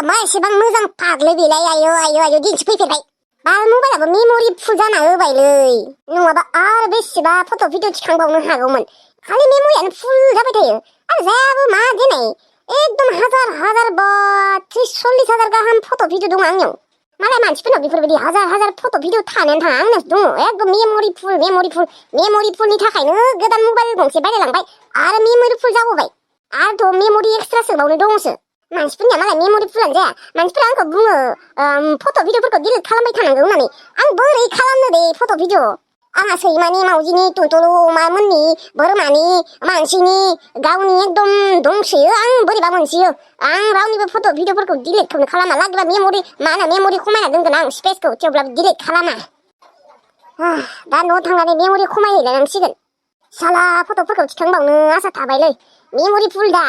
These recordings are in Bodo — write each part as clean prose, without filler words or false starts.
मा एसेबां मोजां फाग्लै बेलाय आयौ दिन्थिफैफेरबाय बा मबाइलाबो मेम'रि फुल जाना होबायलै नङाबा आरो बेसेबा फट' भिडिअ थिखांबावनो हागौमोन खालि मेम'रियानो फुल जाबाय थायो आरो जायाबो मा दिनै एकदम हाजार बा 30-40 हाजार गाहाम फट' भिडिअ दं आंनियाव मालाय मानसिफोरनाव बेफोरबायदि हाजार फट' भिडिअ थानायानो थाङा आंनावसो दङ एकदम मेम'रि फुलनि थाखायनो गोदान मबाइल गंसे बायलायलांबाय आरो मेम'रि फुल जाबावबाय आरोथ' मेम'रि एक्सट्रा सोबावनो दङसो मानसिफोरनिया मालाय मेम'रि फुलानो जाया मानसिफोरा आंखौ बुङो फट' भिडिअफोरखौ डिलिट खालामबाय थानांगौ होननानै आं बोरै खालामनो दे फट' भिडिअ आंहा सैमानि मावजिनि टुटुलु अमामोननि बोरमानि मानसिनि गावनि एकदम दंसोयो आं बोरैबा मोनसोयो आं रावनिबो फट' भिडिअफोरखौ डिलिटखौनो खालामा लागिबा मेम'रि खमायना दोनगोन आं स्पेसखौ थेवब्लाबो डिलिट खालामा दा न'आव थांनानै मेम'रि खमायहैलायनांसिगोन साला फट'फोरखौ थिखांबावनो आसा थाबायलै मेम'रि फुल दा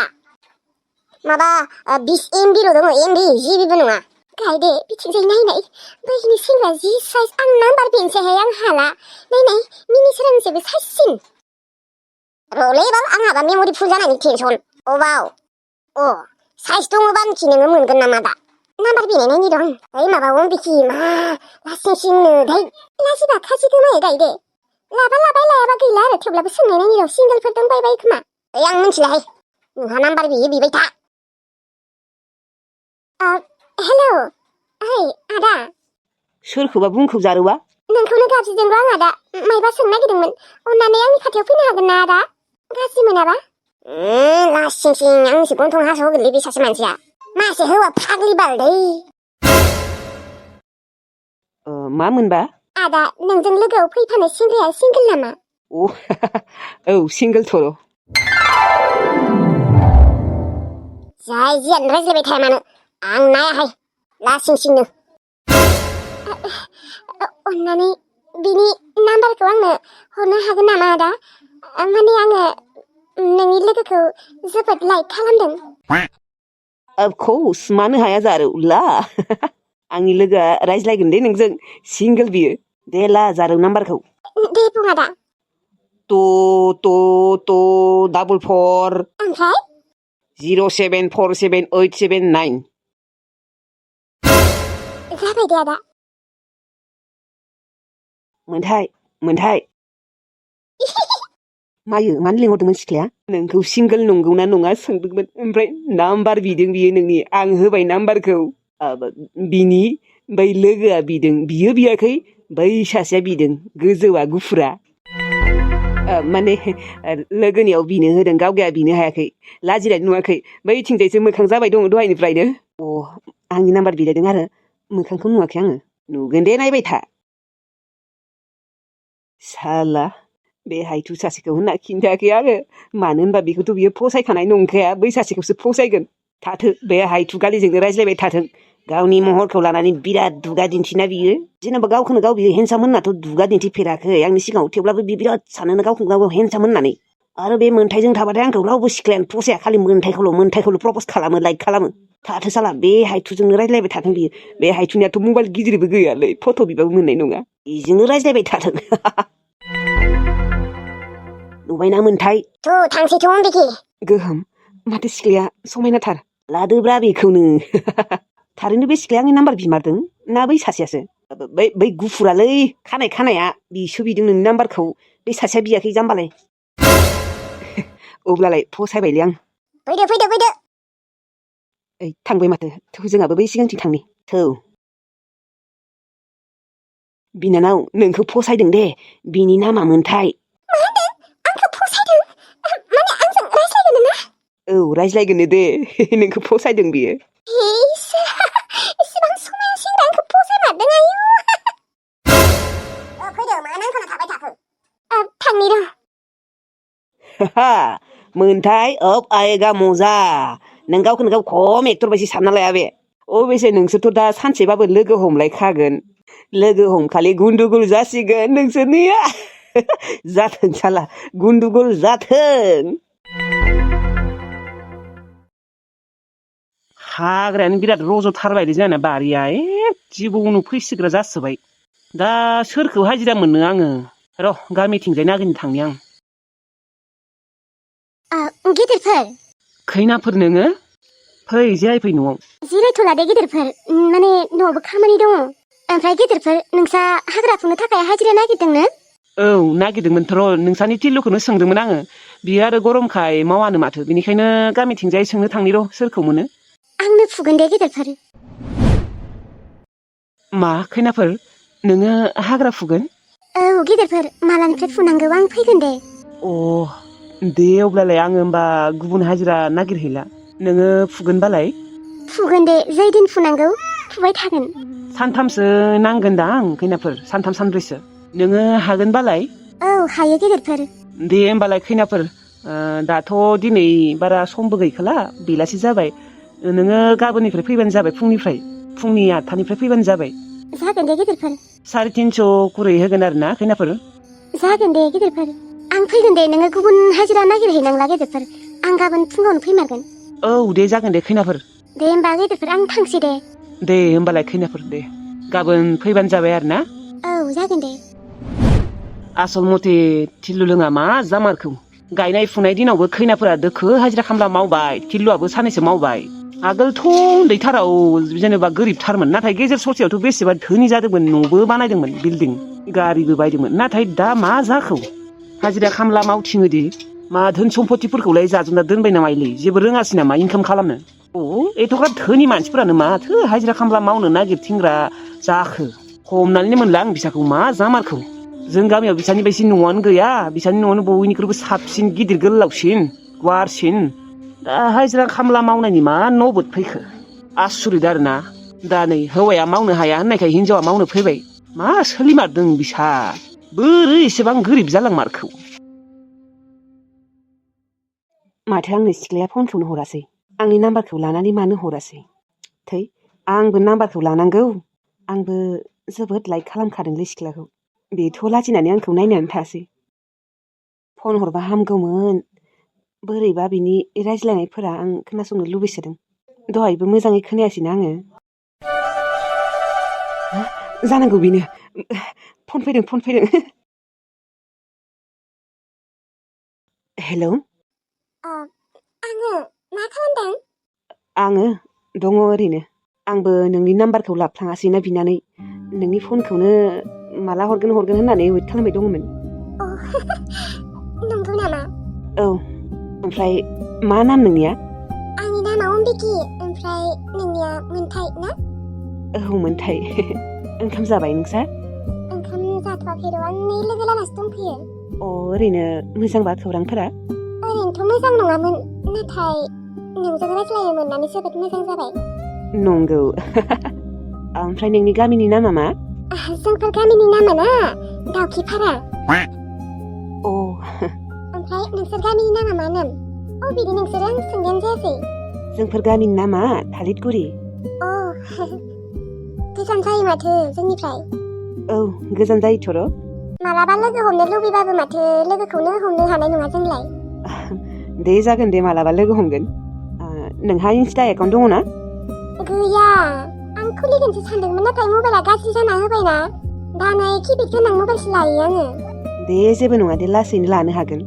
माबा 20 MBल' दङ MB GBबो नङा गायदे बिथिंजाय नायनाय बैनि सेंग्रा जि साइज आं नाम्बार बेनोसैहाय आं हाला नायनाय मिनि सोरांसेबो साइजसिन रलै बाल आंहाबा मेम'रि फुल जानायनि टेनसन अबाव साइज दङबा मिथि नोङो मोनगोन नामा दा नाम्बार बेनाय नायनि दं ओइ माबावनो बिखि मा लासिंसिंनो दै लाजिबा खासि गोमायो गायदे लाबाय लायाबा गैला आरो थेवब्लाबो सोंनाय नायनि र' सिंगोलफोर दंबायबाय खोमा ओइ आं मिथिलाहाय नोंहा नाम्बार बिबाय था हेलौ ओइ आदा सोरखौबा बुंखौ जारुवा नोंखौनो गाबज्रिदोंबा आं आदा मायबा सोंनो नागिरदोंमोन अन्नानै आंनि खाथियाव फैनो हागोन ना आदा गाज्रि मोनाबा लासिंसिं आंसो गन्थं हास'होगोनलै बे सासे मानसिया मासे हौवा फाग्लि बालदै मा मोनबा आदा नोंजों लोगोआव फैफानाय सेंग्राया सिंगोल नामा औ सिंगोल थर' जाय जियानो रायज्लायबाय थाया मानो आं नायाहाय लासिंसिंनो अन्नानै बिनि नाम्बारखौ आंनो हरनो हागोन नामा आदा माने आङो नोंनि लोगोखौ जोबोद लाइक खालामदों अफकर्स मानो हाया जारौ ला आंनि लोगोआ रायज्लायगोन दे नोंजों सिंगोल बियो दे ला जारौ नाम्बारखौ दे बुं आदा ट 44 ओमफ्राय 0747879 जाबाय दे आदा मोनथाय मायो मानो लिंहरदोंमोन सिख्लाया नोंखौ सिंगोल नंगौना नङा सोंदोंमोन ओमफ्राय नाम्बार बिदों बियो नोंनि आं होबाय नाम्बारखौ बिनि बै लोगोआ बिदों बियो बियाखै बै सासेया बिदों गोजौआ गुफुरा माने लोगोनियाव बिनो होदों गावगाया बिनो हायाखै लाजिनाय नुवाखै बैथिंजायसो मोखां जाबाय दङ दहायनिफ्रायनो आंनि नाम्बार बिलायदों आरो मोखांखौ नुवाखै आङो नुगोन दे नायबाय था साला बे हायथु सासेखौ होनना खिन्थायाखै आङो मानो होनबा बेखौथ' बियो फसायखानाय नंखाया बै सासेखौसो फसायगोन थाथो बे हायथु गालिजोंनो रायज्लायबाय थाथों गावनि महरखौ लानानै बिराद दुगा दिन्थिना बियो जेनेबा गावखौनो गाव बियो हेन्डसाम होननाथ' दुगा दिन्थिफेराखै आंनि सिगाङाव थेवब्लाबो बि बिराद सानोनो गावखौ गाव हेन्डसाम होननानै आरो बे मोन्थायजों थाबाथाय आंखौ रावबो सिख्लायानो फसाया खालि मोन्थायखौल' प्रपस खालामो लाइक खालामो थाथो साला बे हायथुजोंनो रायज्लायबाय थाथों बियो बे हायथुनियाथ' मबाइल गिदिरबो गैयालै फट' बिबाबो मोननाय नङा बेजोंनो रायज्लायबाय थाथों नुबायना मोन्थाय थांसैथ' बिखि गोहोम माथो सिख्लाया समायनाथार लादोब्रा बेखौनो थारैनो बे सिख्लाया आंनि नाम्बार बिमारदों ना बै सासेयासो बै गुफुरालै खानाया बिसो बिदों नोंनि नाम्बारखौ बे सासेया बियाखै जाम्बालाय अब्लालाय फसायबायलै आं फैदो ओइ थांबाय माथो थौ जोंहाबो बै सिगांथिं थांनि थौ बिनानाव नोंखौ फसायदों दे बिनि नामा मोन्थाय मा होनदों आंखौ फसायदों माने आंजों रायज्लायगोन ना औ रायज्लायगोननो दे नोंखौ फसायदों बियो इसेबां समायना सेंग्रा आंखौ फसायमारदों आयु फैदो मा नांथाना थाबाय थाखो थांनि र' मोन्थाय अब आएगा मजा नों गावखौनो गाव खम एक्टर बायदि सानना लाया बे अबेसे नोंसोरथ' दा सानसेबाबो लोगो हमलायखागोन लोगो हमखालि गुन्डुगुल जासिगोन नोंसोरनिया जाथों साला गुन्डुगुल जाथों हाग्रायानो बिराद रज'थारबायलै जोंना बारिया जिबौनो फैसिग्रा जासोबाय दा सोरखौ हाजिरा मोननो आङो र' गामिथिंजाय नागिरनो थांनि आं गिदिरफोर खैनाफोर नोङो फै जिरायफै न'आव। जिरायथ'ला दे गिदिरफोर माने न'आवबो खामानि दङ। ओमफ्राय गिदिरफोर नोंसा हाग्रा फुनो थाखाय हाजिरा नागिरदोंनो? औ नागिरदोंमोनथ' र' नोंसानि टिल्लुखौनो सोंदोंमोन आङो। बियो आरो गरमखाय मावानो माथो बेनिखायनो गामिथिंजाय सोंनो थांनि र' सोरखौ मोनो। आंनो फुगोन दे गिदिरफोर। मा खैनाफोर नोङो हाग्रा फुगोन? औ गिदिरफोर मालानिफ्राय फुनांगौ आं फैगोन दे। अ दे अब्लालाय आङो होमबा गुबुन हाजिरा नागिरहैला। नोङो फुगोनबालाय? फुगोन दे जैदिन फुनांगौ फुबाय थागोन। सानथामसो नांगोनदां खैनाफोर सानथाम सानब्रैसो। नोङो हागोनबालाय? औ हायो गिदिरफोर। दे होमबालाय खैनाफोर दाथ' दिनै बारा समबो गैखाला बेलासि जाबाय। नोङो गाबोननिफ्राय फैबानो जाबाय फुंनि 8थानिफ्राय फैबानो जाबाय। जागोन दे गिदिरफोर। 350 खरै होगोन आरो ना खैनाफोर। जागोन दे गिदिरफोर। आं फैगोन दे नोङो गुबुन हाजिरा नागिरहैनांला गिदिरफोर। आं गाबोन फुङावनो फैमारगोन। औ दे जागोन दे खैनाफोर। दे होमबा गिदिरफोर आं थांसै दे। दे होमबालाय खैनाफोर दे गाबोन फैबानो जाबाय आरो ना। औ जागोन दे। आसल मथे थिल्लु लोङा मा जामारखौ। गायनाय फुनाय दिनावबो खैनाफोरा दोखो हाजिरा खामला मावबाय थिल्लुआबो साननैसो मावबाय। आगोलथ' उन्दैथाराव जेनेबा गोरिबथारमोन नाथाय गेजेर ससेयावथ' बेसेबा धोनि जादोंमोन न'बो बानायदोंमोन बिल्डिं गारिबो बायदोंमोन। नाथाय दा मा जाखो हाजिरा खामला मावथिङोदि मा धोन सम्पतिफोरखौलाय जाजोबना दोनबाय नामायलै जेबो रोङासै नामा इनकाम खालामनो। एथ'ग्राब धोनि मानसिफोरानो माथो हाजिरा खामला मावनो नागिरथिंग्रा जाखो। हमनानैनो मोनला आं बिसाखौ मा जामारखौ। जों गामियाव बिसानि बायदि न'आनो गैया बिसानि न'आनो बयनिख्रुइबो साबसिन गिदिर गोलावसिन गुवारसिन। दा हाजिरा खामला मावनायनि मा नौबत फैखो आसुरित आरोना। दा नै हौवाया मावनो हाया होननायखाय हिनजावा मावनो फैबाय। मा सोलिमारदों बिसा बोरै एसेबां गोरिब जालांमारखौ। माथो आंनो सिख्लाया फनखौनो हरासै आंनि नाम्बारखौ लानानै मानो हरासै। थै आंबो नाम्बारखौ लानांगौ। आंबो जोबोद लाइक खालामखादोंलै सिख्लाखौ। बेथ' लाजिनानै आंखौ नायनानै थासै। फन हरबा हामगौमोन। बोरैबा बिनि रायज्लायनायफोरा आं खोनासंनो लुबैसोदों। दहायबो मोजाङै खोनायासैना आङो। जानांगौ बेनो फन फैदों। हेलौ आङो मा खालामदों? आङो दङ ओरैनो। आंबो नोंनि नाम्बारखौ लाफ्लाङासैना बिनानै नोंनि फनखौनो माला हरगोन होननानै वेट खालामबाय दङमोन। नंगौ नामा? औ ओमफ्राय मा नाम नोंनिया? आंनि नामा अम्बिकी ओमफ्राय नोंनिया मोनथाय ना? औ मोनथाय। ओंखाम जाबाय नोंसा? ओंखाम जाथ'वाखै र' आं नै लोगो लानासो दंफैयो। ओरैनो मोजांबा खौरांफोरा? ओरैनोथ' मोजां नङामोन नाथाय नोंजों रायज्लायनो मोननानै जोबोद मोजां जाबाय। नंगौ। ओमफ्राय नोंनि गामिनि नामा मा? जोंफोर गामिनि नामा ना दाउखिपारा। अ ओमफ्राय नोंसोर गामिनि नामा मा नाम? बिदि नोंसोरो आं सोंनायानो जायासै। जोंफोर गामिनि नामा थालिरगुरि। गोजान जायो माथो जोंनिफ्राय। औ गोजान जायोथ' र'। मालाबा लोगो हमनो लुबैबाबो माथो लोगोखौनो हमनो हानाय नङा जोंलाय। दे जागोन दे मालाबा लोगो हमगोन। नोंहा इन्स्टा एकाउन्ट दङ ना? गैया आं खुलिगोनसो सानदोंमोन नाथाय मबाइला गाज्रि जाना होबायना। दानो किपेड गोनां मबाइलसो लायो आङो। दे जेबो नङा दे लासैनो लानो हागोन।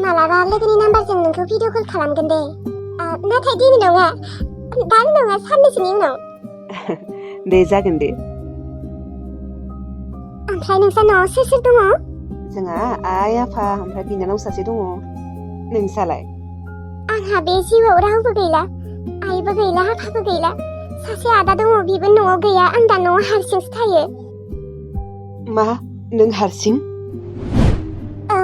मालाबा लोगोनि नाम्बारजों नोंखौ भिडिअ कल खालामगोन दे। नाथाय दिनै नङा दानो नङा साननैसोनि उनाव। दे जागोन दे। ओमफ्राय नोंसा न'आव सोर सोर दङ? जोंहा आइ आफा ओमफ्राय बिनानाव सासे दङ। नोंसालाय? आंहा बे जिउआव रावबो गैला। आइबो गैला आफाबो गैला। सासे आदा दङ बिबो न'आव गैया आं दा न'आव हारसिंसो थायो। मा नों हारसिं? औ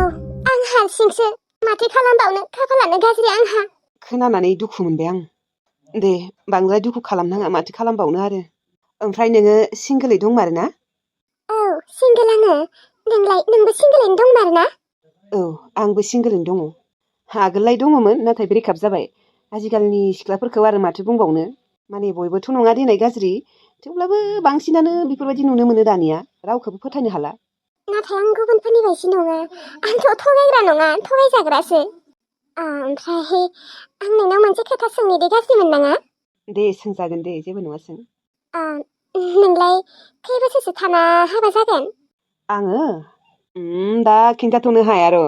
आं हारसिंसो माथो खालामबावनो खाफालानो गाज्रि आंहा। खोनानानै दुखु मोनबाय आं। दे बांद्राय दुखु खालामनाङा माथो खालामबावनो आरो। ओमफ्राय नोङो सिंगोलै दंमारो ना? औ सिंगोल आङो। नोंबो सिंगोलैनो दंमारो ना? औ आंबो सिंगोलैनो दङ। आगोललाय दङमोन नाथाय ब्रेकआप जाबाय। आजिखालिनि सिख्लाफोरखौ आरो माथो बुंबावनो। माने बयबोथ' नङा देनाय गाज्रि थेवब्लाबो बांसिनानो बेफोरबायदि नुनो मोनो दानिया रावखौबो फोथायनो हाला। नाथाय आं गुबुनफोरनि बायदि नङा। आंथ' थगायग्रा नङा थगायजाग्रासो। ओमफ्राय आं नोंनाव मोनसे खोथा सोंनि दे गाज्रि मोननाङा। दे सोंजागोन दे जेबो नङा सों। नोंलाय खै बोसोरसो थाना हाबा जागोन? आङो दा खिन्थाथ'नो हाया र'।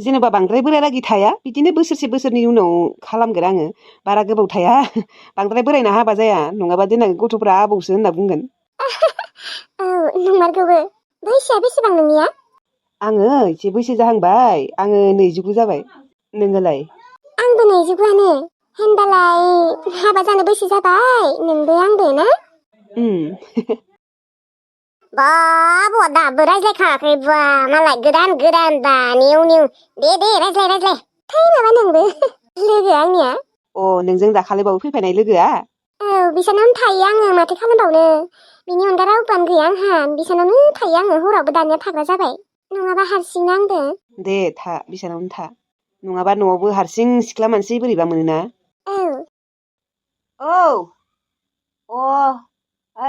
जेनेबा बांद्राय बोरायलागि थाया बिदिनो बोसोरसे बोसोरनि उनाव खालामगोन आङो बारा गोबाव थाया बांद्राय बोरायना हाबा जाया नङाबा देनां गथ'फ्रा आबौसो होनना बुंगोन औ नंमारगौबो बैसोआ बेसेबां नोंनिया आङो एसे बैसो जाहांबाय आङो 29 जाबाय नोङोलाय आंबो 29आनो होनबालाय हाबा जानो बैसो जाबाय नोंबो आंबो ना बा आबौआ दाबो रायज्लायखाङाखै बा मालाय गोदान बा निउ दे रायज्लाय थै माबा नोंबो लोगो आंनिया अ नोंजों दाखालिबावै फैफानाय लोगोआ औ बिसानावनो थायो आङो माथो खालामबावनो बिनि अनगा रावबोआनो गैया आंहा बिसानावनो थायो आङो हरावबो दानिया थाग्रा जाबाय नङाबा हारसिं आंबो दे था बिसानावनो था नङाबा न'आवबो हारसिं सिख्ला मानसि बोरैबा मोनोना औ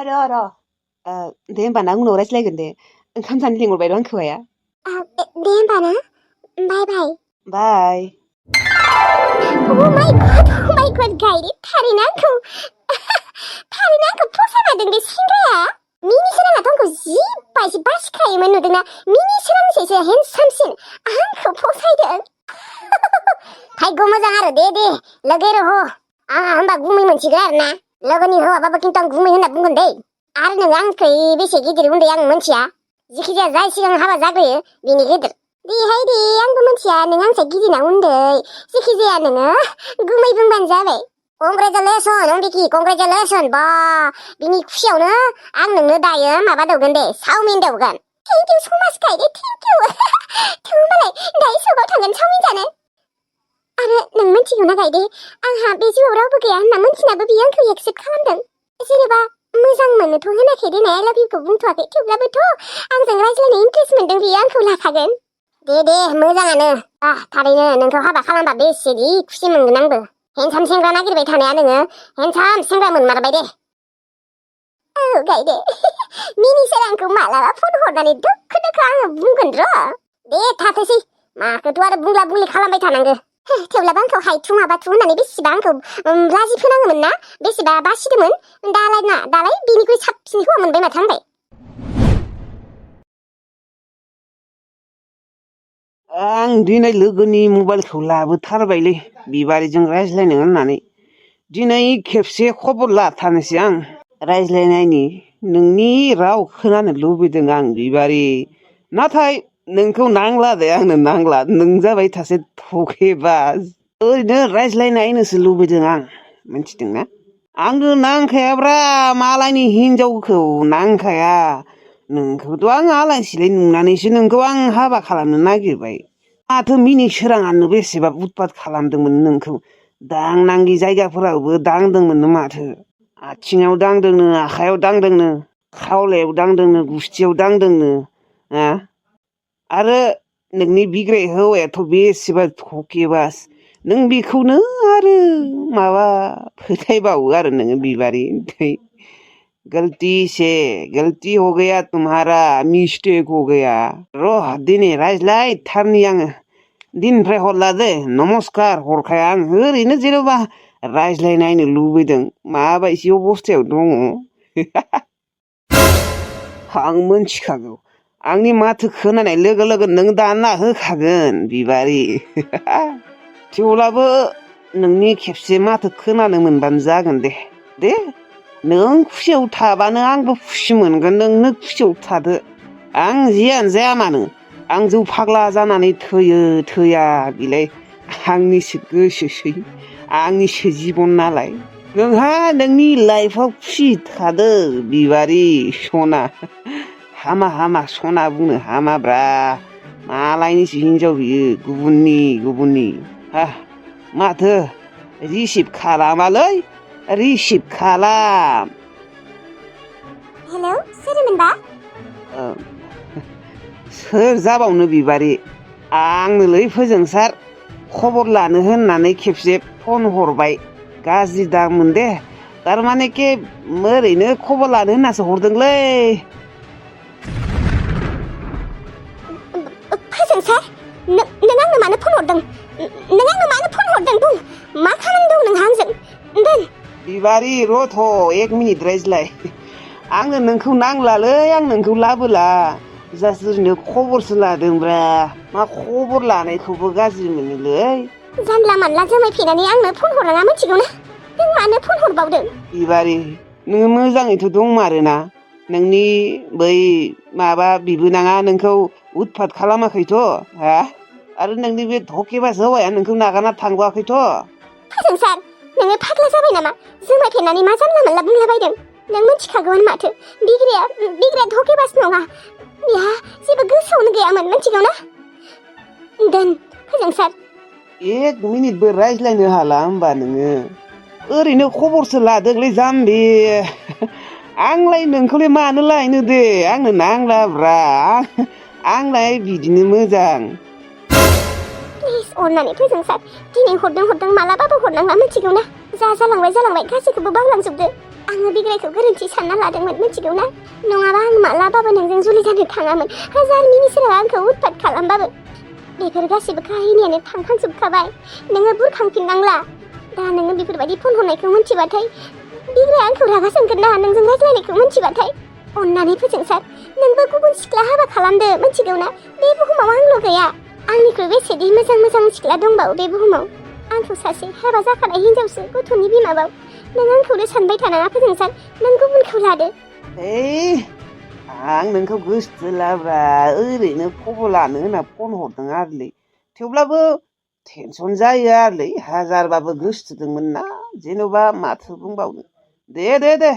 र' दे होमबा ना उनाव रायज्लायगोन दे ओंखाम जानो लिंहरबाय र' आंखौ आया दे होमबा ना बाय Oh my god गायरि थारैनो आंखौ फसायमारदों बे सेंग्राया मिनि सोराङाथ' आंखौ जि बासिखायोमोन नुदोंना मिनि सोरांसैसो हेन्डसामसिन आंखौ फसायदों भाग्य मोजां आरो दे लोगो रह आंहा होमबा गुमै मोनसिगोन आरो ना लोगोनि हौवाबाबो खिन्थु आं गुमै होनना बुंगोन दै आरो नों आंनिख्रुइ बेसे गिदिर उन्दै आं मोनथिया जिखिजाया जाय सिगां हाबा जाग्रोयो बिनि गिदिर देहाय दे आंबो मोनथिया नों आंनिफ्राय गिदिरना उन्दै जिखिजाया नोङो गुमै बुंबानो जाबाय कंग्रेचुलेसन अंबिकि कंग्रेचुलेसन बा बिनि खुसियावनो आं नोंनो दायो माबा दौगोन दे चावमिन दौगोन थेंक इउ समाज गायदे थेंक इउ थौ होमबालाय दायो सकाव थांगोन चावमिन जानो आरो नों मिथिगौना गायदे आंहा बे जिउआव रावबो गैया होनना मिथिनाबो बियो आंखौ एक्सेप्ट खालामदों जेनेबा मोजां मोननोथ' होनाखै देनाय आइ लाभ इउखौ बुंथ'वाखै थेवब्लाबोथ' आंजों रायज्लायनो इन्ट्रेस्ट मोनदों बियो आंखौ लाखागोन दे मोजाङानो थारैनो नोंखौ हाबा खालामबा बेसेदि खुसि मोनगोन आंबो हेन्डसाम सेंग्रा नागिरबाय थानाया नोङो हेन्डसाम सेंग्रा मोनमारबाय दे औ गायदे मिनिसोर आंखौ मालाबा फन हरनानै दोखो आङो बुंगोन र' दे थाथोसै माखौथ' आरो बुंला बुंलि खालामबाय थानांगौ थेवब्लाबो आंखौ हायथु माबाथु होननानै बेसेबा आंखौ लाजि फोनाङोमोन ना बेसेबा बासिदोंमोन दालाय बिनिख्रुइ साबसिन हौवा मोनबाय माथो आंलाय आं दिनै लोगोनि मबाइलखौ लाबोथारबायलै बिबारिजों रायज्लायनो होननानै दिनै खेबसे खबर लाथारनोसै आं रायज्लायनायनि नोंनि राव खोनानो लुबैदों आं बिबारि नाथाय नोंखौ नांला दे आंनो नांला नों जाबाय सासे थखेबाज ओरैनो रायज्लायनायनोसो लुबैदों आं मिथिदोंना आंनो नांखायाब्रा मालायनि हिनजावखौ नांखाया नोंखौथ' आं आलासिलाय नुनानैसो नोंखौ आं हाबा खालामनो नागिरबाय माथो मिनि सोराङानो बेसेबा उतपात खालामदोंमोन नोंखौ दांनांगि जायगाफोरावबो दांदोंमोननो माथो आथिङाव दांदोंनो आखायाव दांदोंनो खावलायाव दांदोंनो गुस्थियाव दांदोंनो आरो नोंनि बिग्राय हौवायाथ' बेसेबा थखेबाज नों बेखौनो आरो माबा फोथायबावो आरो नोङो बिबारि गलती हो गया तुम्हारा मिस्टेक हो गया र' दिनै रायज्लायथारनि आङो दिननिफ्राय हरला दे नमस्कार हरखाया आं ओरैनो जेनेबा रायज्लायनायनो लुबैदों माबायदि अबस्थायाव दङ आं मोनथिखागौ आंनि माथो खोनानाय लोगो लोगो नों दानना होखागोन बिबारि थेवब्लाबो नोंनि खेबसे माथो खोनानो मोनबानो जागोन दे नों खुसियाव थाबानो आंबो खुसि मोनगोन नोंनो खुसियाव थादो आं जियानो जाया मानो आं जौ फाग्ला जानानै थैया बिलाय आंनिसो गोसोसै आंनिसो जिबन नालाय नोंहा नोंनि लाइफआव खुसि थादो बिबारि सना हामा सना बुंनो हामाब्रा मालायनिसो हिनजाव बियो गुबुननि माथो रिसिभ खालामालै रिसिभ खालाम हेलौ सोरमोनबा सोर जाबावनो बिबारि आंनोलै फोजोंसार खबर लानो होननानै खेबसे फन हरबाय गाज्रि दामोन दे थारमाने ओरैनो खबर लानो होननासो हरदोंलै फोजोंसार नों आंनो मानो फन हरदों बुं मा खामानि दं नोंहा आंजों बुं बिबारि रथ' 1 मिनिट रायज्लाय आंनो नोंखौ नांलालै आं नोंखौ लाबोला जास्ट ओरैनो खबरसो लादोंब्रा मा खबर लानायखौबो गाज्रि मोनोलै जानला मानला जोमायफेनानै आंनो फन हरनाङा मिथिगौ ना नों मानो फन हरबावदों बिबारि नोङो मोजाङैथ' दंमारोना नोंनि बै माबा बिबोनाङा नोंखौ उतपात खालामाखैथ' हा आरो नोंनि बे धकेबाज हौवाया नोंखौ नागारना थांबावाखैथ' फोजोंसार नोङो फाग्ला जाबाय नामा जोमायफेनानै मा जानला मानला बुंलाबायदों नों मिथिखागौमोन माथो बिग्राया धकेबाज नङा बिहा जेबो गोसोआवनो गैयामोन मिथिगौ ना दोन फोजोंसार 1 मिनिटबो रायज्लायनो हाला होमबा नोङो ओरैनो खबरसो लादोंलै जाम्बि आंलाय नोंखौलाय मानो लायनो दे आंनो नांलाब्रा आंलाय बिदिनो मोजां प्लिज अननानै फोजोंसार दिनै हरदों मालाबाबो हरनांला मिथिगौ ना जा जालांबाय गासैखौबो बावलांजोबदो आङो बिग्रायखौ गोरोन्थि सानना लादोंमोन मिथिगौ ना नङाबा आं मालाबाबो नोंजों जुलि जानो थाङामोन हाजार मिनिसोराव आंखौ उतपात खालामबाबो बेफोर गासिबो काहिनियानो थांखांजोबखाबाय नोङो बुरखांफिननांला दा नोङो बेफोरबायदि फन हरनायखौ मिथिबाथाय बिग्राया आंखौ रागा जोंगोन ना नोंजों रायज्लायनायखौ मिथिबाथाय अननानै फोजोंसार नोंबो गुबुन सिख्ला हाबा खालामदो मिथिगौ ना बे बुहुमाव आंल' गैया आंनिख्रुइ बेसेदि मोजां सिख्ला दंबावो बे बुहुमाव आंखौ सासे हाबा जाखानाय हिनजावसो गथ'नि बिमाबाव नों आंखौनो सानबाय थानाङा फोजोंसार नों गुबुनखौ लादो आं नोंखौ गोसोथोलाब्रा ओरैनो खबर लानो होनना फन हरदों आरोलै थेवब्लाबो टेनसन जायो आरोलै हाजारबाबो गोसोथोदोंमोन ना जेन'बा माथो बुंबावनो दे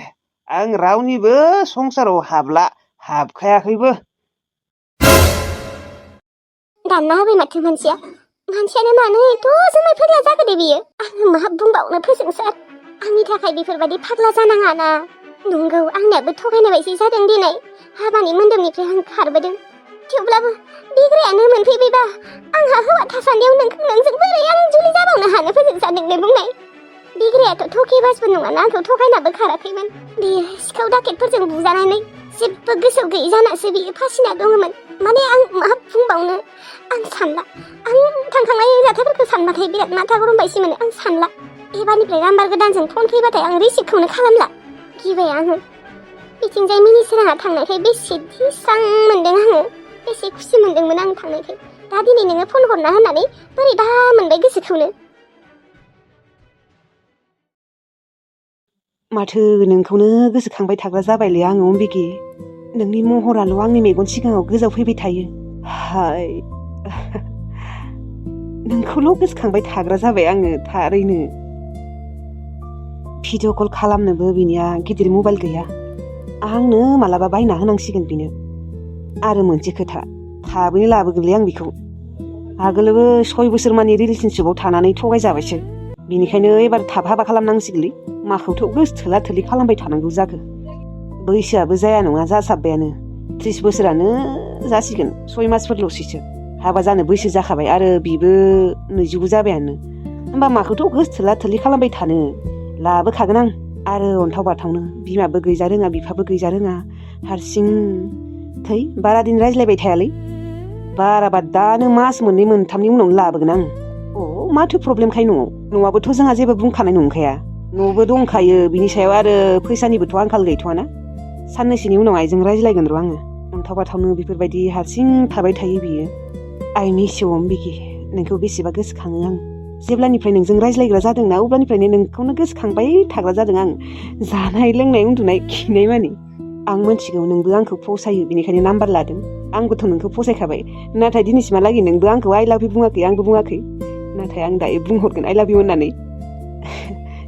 आं रावनिबो संसाराव हाबखायाखैबो दानना होबाय माथो मानसियानो मानो एथ' जोमाय फाग्ला जाखो दे बियो आङो मा बुंबावनो फोजोंसार आंनि थाखाय बेफोरबायदि फाग्ला जानाङा ना नंगौ आंनियाबो थगायनाय बायदि जादों दिनै हाबानि मोन्दोमनिफ्राय आं खारबोदों थेवब्लाबो बिग्रायानो मोनफैबायबा आंहा हौवा थासान्दियाव नोंजों बोरै आं जुलि जाबावनो हानो फोजोंसार नोंनो बुंनाय बिग्रायाथ' थकेबाजबो नङाना आंखौ थगायनाबो खाराखैमोन बियो सिखाव दाकेटफोरजों बुजानानै जेबो गोसोआव गैयि जानासो बियो फासिना दङमोन माने आं मा बुंबावनो आं सानला आं थांखांनाय जाथायफोरखौ सानबाथाय बिराद माथा गरम बायसि मोनो आं सानला एबारनिफ्राय नाम्बार गोदानजों फन फैबाथाय आं रिसिभखौनो खालामला गिबाय आङो बिथिंजाय मिनिसोराङा थांनायखाय बेसेदि स्रां मोनदों आङो बेसे खुसि मोनदोंमोन आं थांनायखाय दा दिनै नोङो फन हरना होननानै बोरैबा मोनबाय गोसोखौनो माथो नोंखौनो गोसोखांबाय थाग्रा जाबायलै आङो अम्बिके नोंनि महराल' आंनि मेगन सिगाङाव गोजावफैबाय थायो हाय नोंखौल' गोसोखांबाय थाग्रा जाबाय आङो थारैनो भिडिअ कल खालामनोबो बिनिया गिदिर मबाइल गैया आंनो मालाबा बायना होनांसिगोन बिनो आरो मोनसे खोथा थाबैनो लाबोगोनलै आं बिखौ आगोलबो 6 बोसोर मानि रिलेसनशिपआव थानानै थगायजाबायसो बिनिखायनो एबार थाब हाबा खालामनांसिगोनलै माखौथ' गोसोथोला थोलि खालामबाय थानांगौ जाखो बैसोआबो जाया नङा जासाबबायानो 30 बोसोरानो जासिगोन 6 मासफोरल'सैसो हाबा जानो बैसो जाखाबाय आरो बिबो 29 जाबायानो होमबा माखौथ' गोसोथोला थोलि खालामबाय थानो लाबोखागोन आं आरो अन्थाव बाथावनो बिमाबो गैजा रोङा बिफाबो गैजा रोङा हारसिं थै बारा दिन रायज्लायबाय थायालै बाराबा दानो मास 2 मोनथामनि उनावनो लाबोगोन आं माथो प्रब्लेमखाय न'आबोथ' जोंहा जेबो बुंखानाय नंखाया न'बो दंखायो बिनि सायाव आरो फैसानिबोथ' आंखाल गैथ'वाना साननैसोनि उनाव आइजों रायज्लायगोन र' आङो अन्थाव बाथावनो बेफोरबायदि हारसिं थाबाय थायो बियो आइ मिस इउ अम्बिके नोंखौ बेसेबा गोसोखाङो आं जेब्लानिफ्राय नोंजों रायज्लायग्रा जादोंना अब्लानिफ्रायनो नोंखौनो गोसोखांबाय थाग्रा जादों आं जानाय लोंनाय उन्दुनाय खिनाय मानि आं मिथिगौ नोंबो आंखौ फसायो बेनिखायनो नाम्बार लादों आंबोथ' नोंखौ फसायखाबाय नाथाय दिनैसिमहालागै नोंबो आंखौ आइ लाभ इउ बुङाखै आंबो बुङाखै नाथाय आं दायो बुंहरगोन आइ लाभ इउ होननानै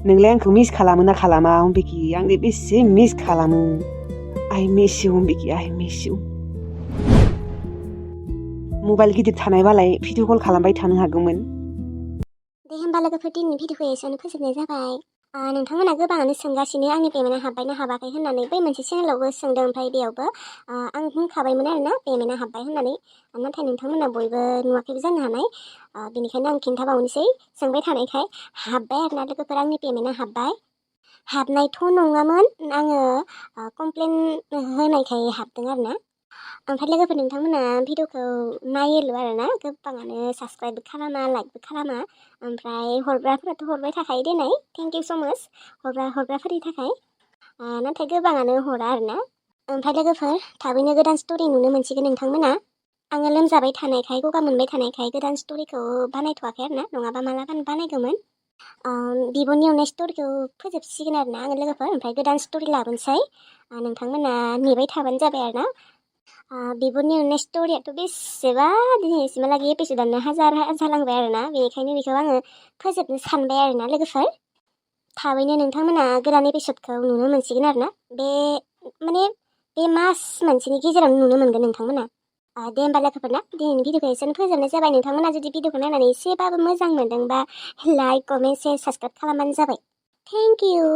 नोंलाय आंखौ मिस खालामो ना खालामा अम्बिके आंलाय बेसे मिस खालामो आइ मिस इउ अम्बिके आइ मिस इउ मबाइल गिदिर थानायबालाय भिडिअ कल खालामबाय थानो हागौमोन दे होमबा लोगोफोर दिनैनि भिडिअखौ एसेयावनो फोजोबनाय जाबाय नोंथांमोना गोबाङानो सोंगासिनो आंनि पेमेन्टआ हाबबाय ना हाबाखै होननानै बै मोनसे चेनेलावबो सोंदों ओमफ्राय बेयावबो आं बुंखाबायमोन आरोना पेमेन्टआ हाबबाय होननानै नाथाय नोंथांमोना बयबो नुवाखैबो जानो हानाय बेनिखायनो आं खिन्थाबावनोसै सोंबाय थानायखाय हाबबाय आरोना लोगोफोर आंनि पेमेन्टआ हाबबाय हाबनायथ' नङामोन आङो कमप्लेन होनायखाय हाबदों आरोना ओमफ्राय लोगोफोर नोंथांमोना भिडिअखौ नायोल' आरोना गोबाङानो साबस्क्राइबबो खालामा लाइकबो खालामा ओमफ्राय हरग्राफोराथ' हरबाय थाखायो देनाय थेंक इउ स' माच हरग्राफोरनि थाखाय नाथाय गोबाङानो हरा आरोना ओमफ्राय लोगोफोर थाबैनो गोदान स्ट'रि नुनो मोनसिगोन नोंथांमोना। आङो लोमजाबाय थानायखाय गगा मोनबाय थानायखाय गोदान स्ट'रिखौ बानायथ'वाखै आरोना, नङाबा मालाबानो बानायगौमोन। बिब'नि अननाय स्ट'रिखौ फोजोबसिगोन आरोना आङो लोगोफोर, ओमफ्राय गोदान स्ट'रि लाबोनोसै। नोंथांमोना नेबाय थाबानो जाबाय आरोना। बिब'नि अननाय स्ट'रियाथ' बेसेबा दिनैसिमहालागै एपिसडानो हाजार जालांबाय आरोना, बेनिखायनो बेखौ आङो फोजोबनो सानबाय आरोना लोगोफोर। थाबैनो नोंथांमोना गोदान एपिसडखौ नुनो मोनसिगोन आरोना, बे मास मोनसेनि गेजेरावनो नुनो मोनगोन नोंथांमोना। दे होमबा लोगोफोर ना, दिनैनि भिडिअखौ एसेनो फोजोबनाय जाबाय। नोंथांमोना जुदि भिडिअखौ नायनानै एसेबाबो मोजां मोनदोंबा लाइक, कमेन्ट, शेयार, साबसक्राइब खालामबानो जाबाय। Thank you.